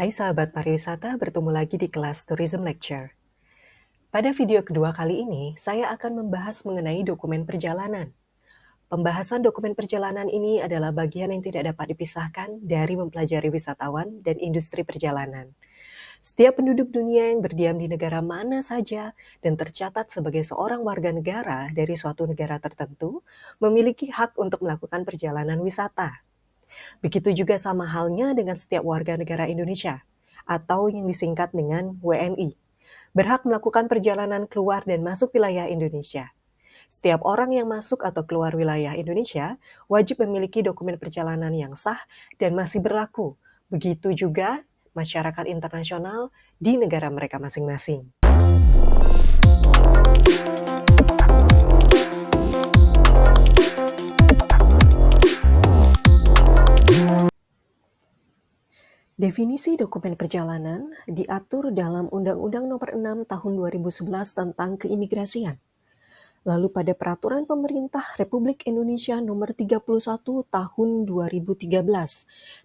Hai sahabat pariwisata, bertemu lagi di kelas Tourism Lecture. Pada video kedua kali ini, saya akan membahas mengenai dokumen perjalanan. Pembahasan dokumen perjalanan ini adalah bagian yang tidak dapat dipisahkan dari mempelajari wisatawan dan industri perjalanan. Setiap penduduk dunia yang berdiam di negara mana saja dan tercatat sebagai seorang warga negara dari suatu negara tertentu memiliki hak untuk melakukan perjalanan wisata. Begitu juga sama halnya dengan setiap warga negara Indonesia, atau yang disingkat dengan WNI, berhak melakukan perjalanan keluar dan masuk wilayah Indonesia. Setiap orang yang masuk atau keluar wilayah Indonesia wajib memiliki dokumen perjalanan yang sah dan masih berlaku. Begitu juga masyarakat internasional di negara mereka masing-masing. Definisi dokumen perjalanan diatur dalam Undang-Undang Nomor 6 Tahun 2011 tentang Keimigrasian. Lalu pada Peraturan Pemerintah Republik Indonesia Nomor 31 Tahun 2013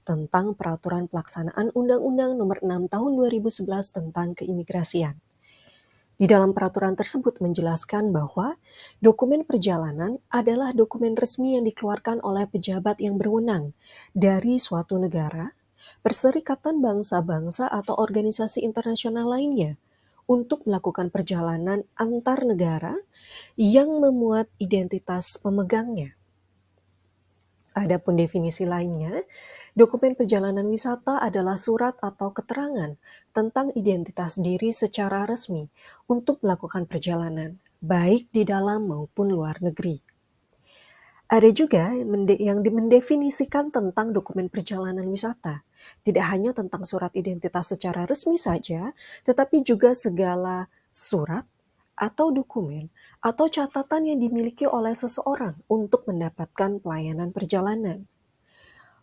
tentang Peraturan Pelaksanaan Undang-Undang Nomor 6 Tahun 2011 tentang Keimigrasian. Di dalam peraturan tersebut menjelaskan bahwa dokumen perjalanan adalah dokumen resmi yang dikeluarkan oleh pejabat yang berwenang dari suatu negara, perserikatan bangsa-bangsa atau organisasi internasional lainnya untuk melakukan perjalanan antar negara yang memuat identitas pemegangnya. Adapun definisi lainnya, dokumen perjalanan wisata adalah surat atau keterangan tentang identitas diri secara resmi untuk melakukan perjalanan, baik di dalam maupun luar negeri. Ada juga yang mendefinisikan tentang dokumen perjalanan wisata. Tidak hanya tentang surat identitas secara resmi saja, tetapi juga segala surat atau dokumen atau catatan yang dimiliki oleh seseorang untuk mendapatkan pelayanan perjalanan.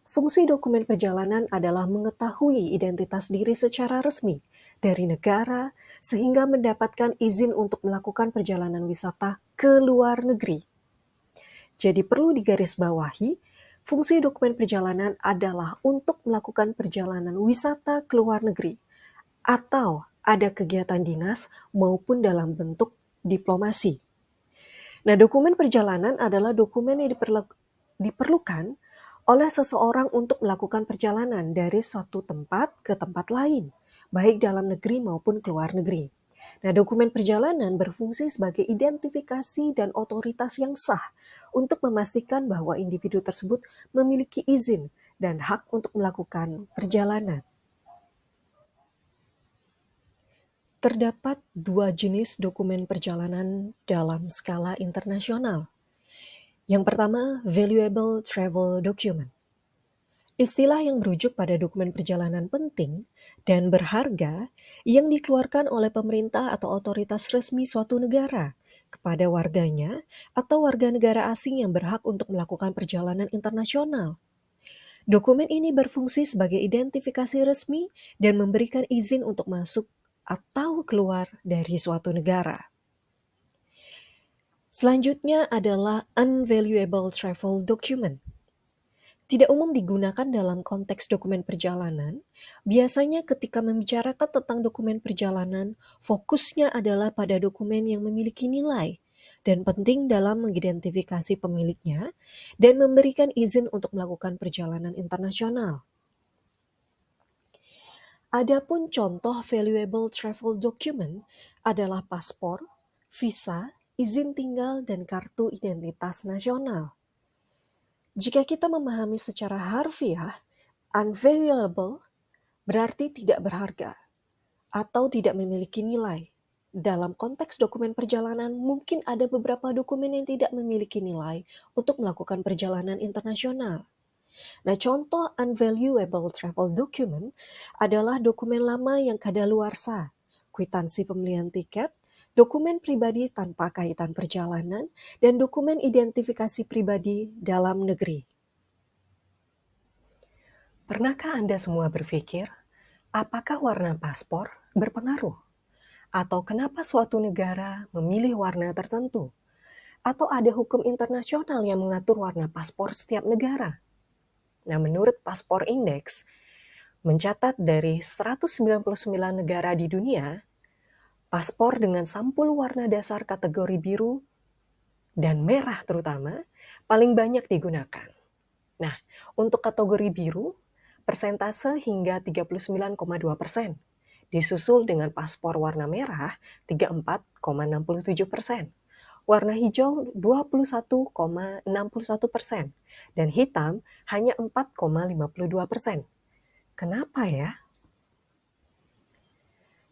Fungsi dokumen perjalanan adalah mengetahui identitas diri secara resmi dari negara sehingga mendapatkan izin untuk melakukan perjalanan wisata ke luar negeri. Jadi perlu digarisbawahi, fungsi dokumen perjalanan adalah untuk melakukan perjalanan wisata ke luar negeri atau ada kegiatan dinas maupun dalam bentuk diplomasi. Nah, dokumen perjalanan adalah dokumen yang diperlukan oleh seseorang untuk melakukan perjalanan dari suatu tempat ke tempat lain, baik dalam negeri maupun ke luar negeri. Nah, dokumen perjalanan berfungsi sebagai identifikasi dan otoritas yang sah untuk memastikan bahwa individu tersebut memiliki izin dan hak untuk melakukan perjalanan. Terdapat dua jenis dokumen perjalanan dalam skala internasional. Yang pertama, Valuable Travel Document. Istilah yang merujuk pada dokumen perjalanan penting dan berharga yang dikeluarkan oleh pemerintah atau otoritas resmi suatu negara kepada warganya atau warga negara asing yang berhak untuk melakukan perjalanan internasional. Dokumen ini berfungsi sebagai identifikasi resmi dan memberikan izin untuk masuk atau keluar dari suatu negara. Selanjutnya adalah Unvaluable Travel Document. Tidak umum digunakan dalam konteks dokumen perjalanan. Biasanya ketika membicarakan tentang dokumen perjalanan, fokusnya adalah pada dokumen yang memiliki nilai dan penting dalam mengidentifikasi pemiliknya dan memberikan izin untuk melakukan perjalanan internasional. Adapun contoh valuable travel document adalah paspor, visa, izin tinggal, dan kartu identitas nasional. Jika kita memahami secara harfiah, unvaluable berarti tidak berharga atau tidak memiliki nilai. Dalam konteks dokumen perjalanan, mungkin ada beberapa dokumen yang tidak memiliki nilai untuk melakukan perjalanan internasional. Nah, contoh unvaluable travel document adalah dokumen lama yang kadaluarsa, kwitansi pembelian tiket, dokumen pribadi tanpa kaitan perjalanan, dan dokumen identifikasi pribadi dalam negeri. Pernahkah Anda semua berpikir, apakah warna paspor berpengaruh? Atau kenapa suatu negara memilih warna tertentu? Atau ada hukum internasional yang mengatur warna paspor setiap negara? Nah, menurut Paspor Index, Mencatat dari 199 negara di dunia, paspor dengan sampul warna dasar kategori biru dan merah terutama paling banyak digunakan. Nah, untuk kategori biru, persentase hingga 39,2%, disusul dengan paspor warna merah 34,67%, warna hijau 21,61%, dan hitam hanya 4,52%. Kenapa ya?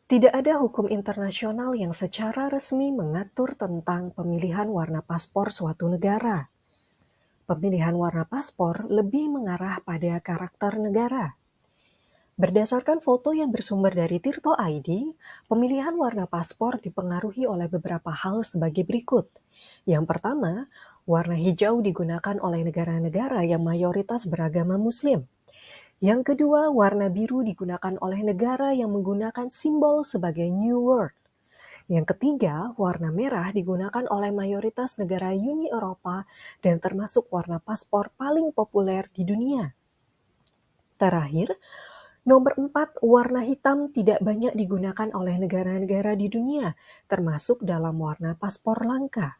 Tidak ada hukum internasional yang secara resmi mengatur tentang pemilihan warna paspor suatu negara. Pemilihan warna paspor lebih mengarah pada karakter negara. Berdasarkan foto yang bersumber dari Tirto ID, pemilihan warna paspor dipengaruhi oleh beberapa hal sebagai berikut. Yang pertama, warna hijau digunakan oleh negara-negara yang mayoritas beragama Muslim. Yang kedua, warna biru digunakan oleh negara yang menggunakan simbol sebagai New World. Yang ketiga, warna merah digunakan oleh mayoritas negara Uni Eropa dan termasuk warna paspor paling populer di dunia. Terakhir, nomor 4, warna hitam tidak banyak digunakan oleh negara-negara di dunia, termasuk dalam warna paspor langka.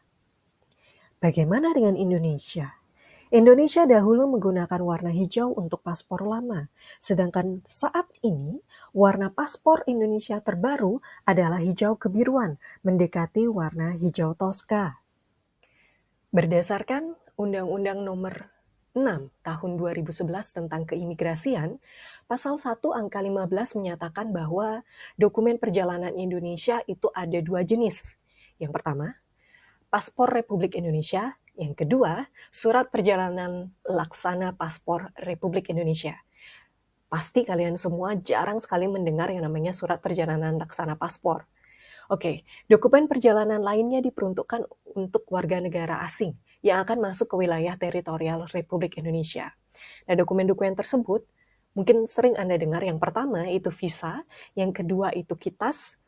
Bagaimana dengan Indonesia? Indonesia dahulu menggunakan warna hijau untuk paspor lama, sedangkan saat ini warna paspor Indonesia terbaru adalah hijau kebiruan, mendekati warna hijau toska. Berdasarkan Undang-Undang Nomor 6 Tahun 2011 tentang Keimigrasian, Pasal 1 Angka 15 menyatakan bahwa dokumen perjalanan Indonesia itu ada 2 jenis. Yang pertama, paspor Republik Indonesia. Yang kedua, surat perjalanan laksana paspor Republik Indonesia. Pasti kalian semua jarang sekali mendengar yang namanya surat perjalanan laksana paspor. Oke, dokumen perjalanan lainnya diperuntukkan untuk warga negara asing yang akan masuk ke wilayah teritorial Republik Indonesia. Nah, dokumen-dokumen tersebut mungkin sering Anda dengar. Yang pertama itu visa, yang kedua itu KITAS,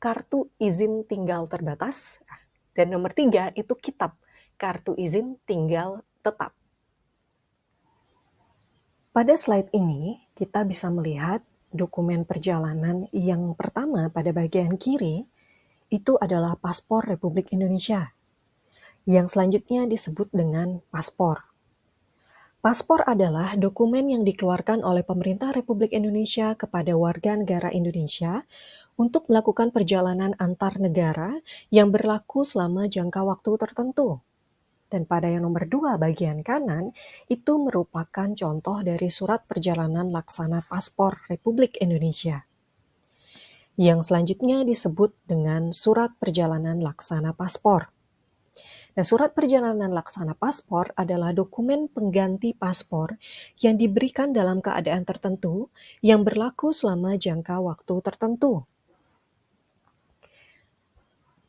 kartu izin tinggal terbatas, dan nomor 3 itu kitab, kartu izin tinggal tetap. Pada slide ini, kita bisa melihat dokumen perjalanan yang pertama pada bagian kiri, itu adalah paspor Republik Indonesia. Yang selanjutnya disebut dengan paspor. Paspor adalah dokumen yang dikeluarkan oleh pemerintah Republik Indonesia kepada warga negara Indonesia untuk melakukan perjalanan antar negara yang berlaku selama jangka waktu tertentu. Dan pada yang nomor 2 bagian kanan, itu merupakan contoh dari surat perjalanan laksana paspor Republik Indonesia. Yang selanjutnya disebut dengan surat perjalanan laksana paspor. Nah, surat perjalanan laksana paspor adalah dokumen pengganti paspor yang diberikan dalam keadaan tertentu yang berlaku selama jangka waktu tertentu.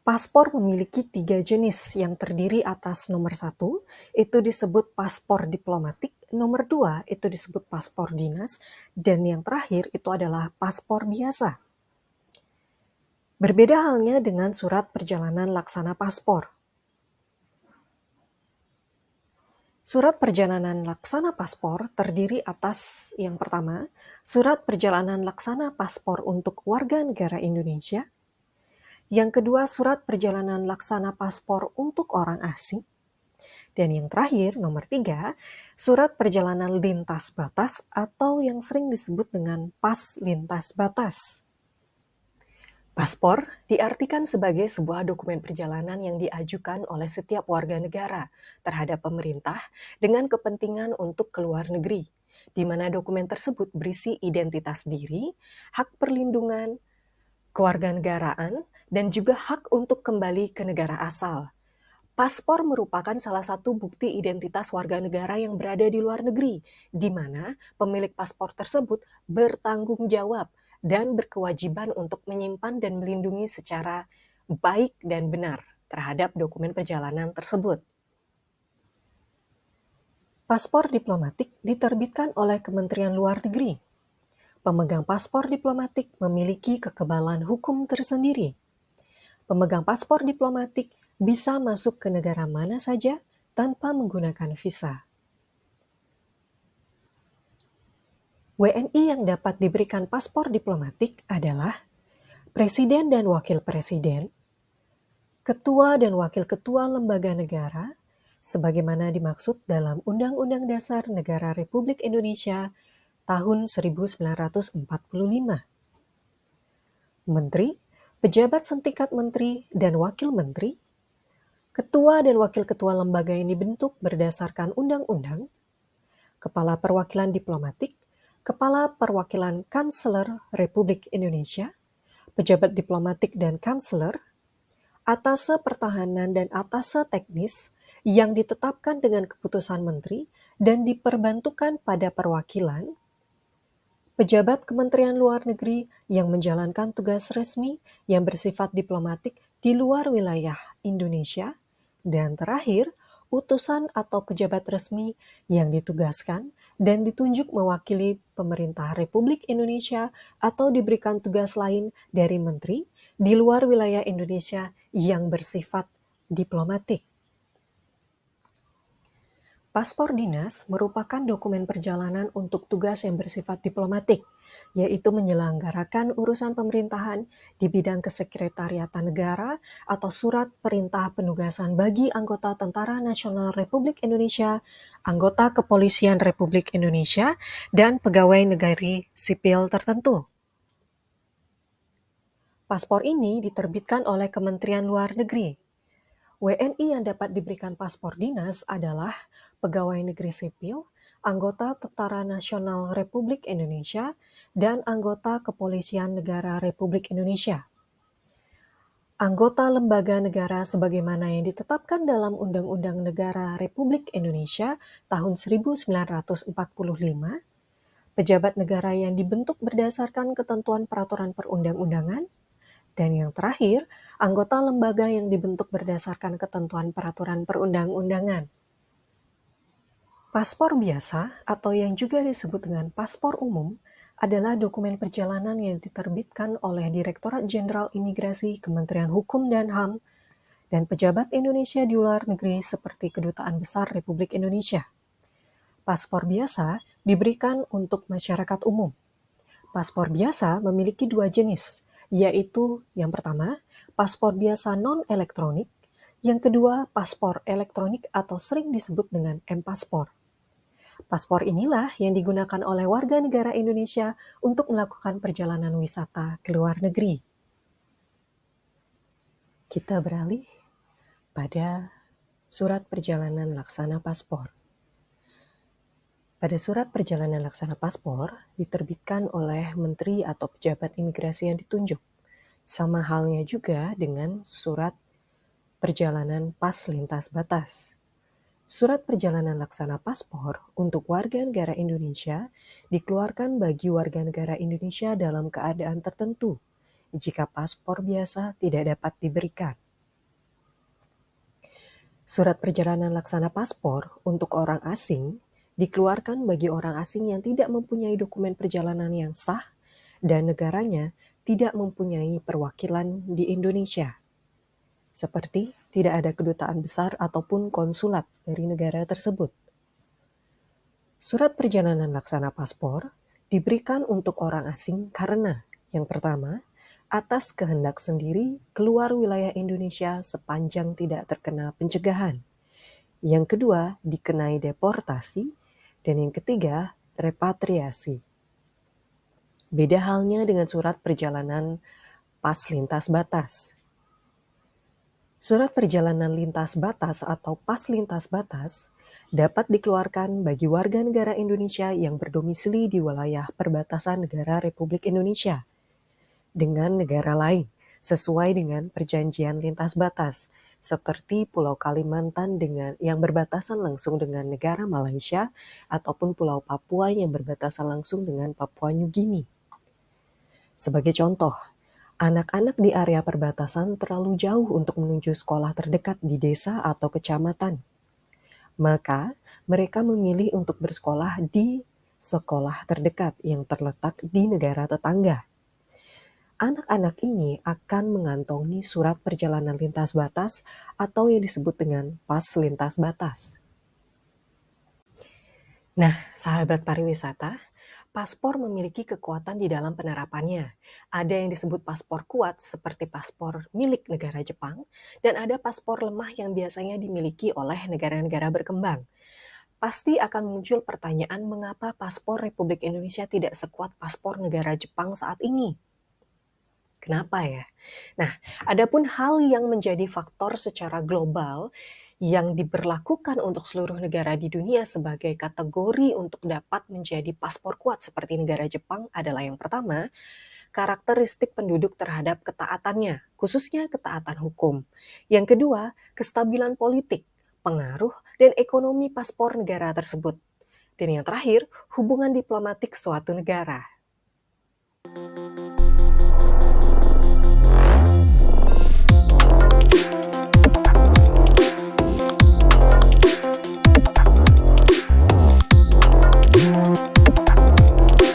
Paspor memiliki 3 jenis yang terdiri atas nomor 1, itu disebut paspor diplomatik, nomor 2 itu disebut paspor dinas, dan yang terakhir itu adalah paspor biasa. Berbeda halnya dengan surat perjalanan laksana paspor. Surat perjalanan laksana paspor terdiri atas yang pertama, surat perjalanan laksana paspor untuk warga negara Indonesia. Yang kedua, surat perjalanan laksana paspor untuk orang asing. Dan yang terakhir, nomor 3, surat perjalanan lintas batas atau yang sering disebut dengan pas lintas batas. Paspor diartikan sebagai sebuah dokumen perjalanan yang diajukan oleh setiap warga negara terhadap pemerintah dengan kepentingan untuk keluar negeri, di mana dokumen tersebut berisi identitas diri, hak perlindungan, kewarganegaraan, dan juga hak untuk kembali ke negara asal. Paspor merupakan salah satu bukti identitas warga negara yang berada di luar negeri, di mana pemilik paspor tersebut bertanggung jawab dan berkewajiban untuk menyimpan dan melindungi secara baik dan benar terhadap dokumen perjalanan tersebut. Paspor diplomatik diterbitkan oleh Kementerian Luar Negeri. Pemegang paspor diplomatik memiliki kekebalan hukum tersendiri. Pemegang paspor diplomatik bisa masuk ke negara mana saja tanpa menggunakan visa. WNI yang dapat diberikan paspor diplomatik adalah Presiden dan Wakil Presiden, Ketua dan Wakil Ketua Lembaga Negara, sebagaimana dimaksud dalam Undang-Undang Dasar Negara Republik Indonesia tahun 1945. Menteri, pejabat setingkat menteri dan wakil menteri, ketua dan wakil ketua lembaga yang dibentuk berdasarkan undang-undang, kepala perwakilan diplomatik, kepala perwakilan Kanseler Republik Indonesia, pejabat diplomatik dan kanseler, atase pertahanan dan atase teknis yang ditetapkan dengan keputusan menteri dan diperbantukan pada perwakilan, pejabat Kementerian Luar Negeri yang menjalankan tugas resmi yang bersifat diplomatik di luar wilayah Indonesia, dan terakhir, utusan atau pejabat resmi yang ditugaskan dan ditunjuk mewakili pemerintah Republik Indonesia atau diberikan tugas lain dari menteri di luar wilayah Indonesia yang bersifat diplomatik. Paspor dinas merupakan dokumen perjalanan untuk tugas yang bersifat diplomatik, yaitu menyelenggarakan urusan pemerintahan di bidang kesekretariatan negara atau surat perintah penugasan bagi anggota Tentara Nasional Republik Indonesia, anggota Kepolisian Republik Indonesia, dan pegawai negeri sipil tertentu. Paspor ini diterbitkan oleh Kementerian Luar Negeri. WNI yang dapat diberikan paspor dinas adalah pegawai negeri sipil, anggota Tentara Nasional Republik Indonesia, dan anggota Kepolisian Negara Republik Indonesia. Anggota lembaga negara sebagaimana yang ditetapkan dalam Undang-Undang Negara Republik Indonesia tahun 1945, pejabat negara yang dibentuk berdasarkan ketentuan peraturan perundang-undangan, dan yang terakhir, anggota lembaga yang dibentuk berdasarkan ketentuan peraturan perundang-undangan. Paspor biasa atau yang juga disebut dengan paspor umum adalah dokumen perjalanan yang diterbitkan oleh Direktorat Jenderal Imigrasi Kementerian Hukum dan HAM dan pejabat Indonesia di luar negeri seperti Kedutaan Besar Republik Indonesia. Paspor biasa diberikan untuk masyarakat umum. Paspor biasa memiliki dua jenis, yaitu yang pertama, paspor biasa non-elektronik, yang kedua, paspor elektronik atau sering disebut dengan M-Paspor. Paspor inilah yang digunakan oleh warga negara Indonesia untuk melakukan perjalanan wisata ke luar negeri. Kita beralih pada surat perjalanan laksana paspor. Pada surat perjalanan laksana paspor diterbitkan oleh menteri atau pejabat imigrasi yang ditunjuk. Sama halnya juga dengan surat perjalanan pas lintas batas. Surat perjalanan laksana paspor untuk warga negara Indonesia dikeluarkan bagi warga negara Indonesia dalam keadaan tertentu jika paspor biasa tidak dapat diberikan. Surat perjalanan laksana paspor untuk orang asing dikeluarkan bagi orang asing yang tidak mempunyai dokumen perjalanan yang sah dan negaranya tidak mempunyai perwakilan di Indonesia. Seperti tidak ada kedutaan besar ataupun konsulat dari negara tersebut. Surat perjalanan laksana paspor diberikan untuk orang asing karena yang pertama, atas kehendak sendiri keluar wilayah Indonesia sepanjang tidak terkena pencegahan. Yang kedua, dikenai deportasi. Dan yang ketiga, repatriasi. Beda halnya dengan surat perjalanan pas lintas batas. Surat perjalanan lintas batas atau pas lintas batas dapat dikeluarkan bagi warga negara Indonesia yang berdomisili di wilayah perbatasan negara Republik Indonesia dengan negara lain sesuai dengan perjanjian lintas batas, seperti Pulau Kalimantan yang berbatasan langsung dengan negara Malaysia ataupun Pulau Papua yang berbatasan langsung dengan Papua New Guinea. Sebagai contoh, anak-anak di area perbatasan terlalu jauh untuk menuju sekolah terdekat di desa atau kecamatan. Maka, mereka memilih untuk bersekolah di sekolah terdekat yang terletak di negara tetangga. Anak-anak ini akan mengantongi surat perjalanan lintas batas atau yang disebut dengan pas lintas batas. Nah, sahabat pariwisata, Paspor memiliki kekuatan di dalam penerapannya. Ada yang disebut paspor kuat seperti paspor milik negara Jepang, dan ada paspor lemah yang biasanya dimiliki oleh negara-negara berkembang. Pasti akan muncul pertanyaan mengapa paspor Republik Indonesia tidak sekuat paspor negara Jepang saat ini. Kenapa ya? Nah, adapun hal yang menjadi faktor secara global yang diberlakukan untuk seluruh negara di dunia sebagai kategori untuk dapat menjadi paspor kuat seperti negara Jepang adalah yang pertama, karakteristik penduduk terhadap ketaatannya, khususnya ketaatan hukum. Yang kedua, kestabilan politik, pengaruh, dan ekonomi paspor negara tersebut. Dan yang terakhir, hubungan diplomatik suatu negara.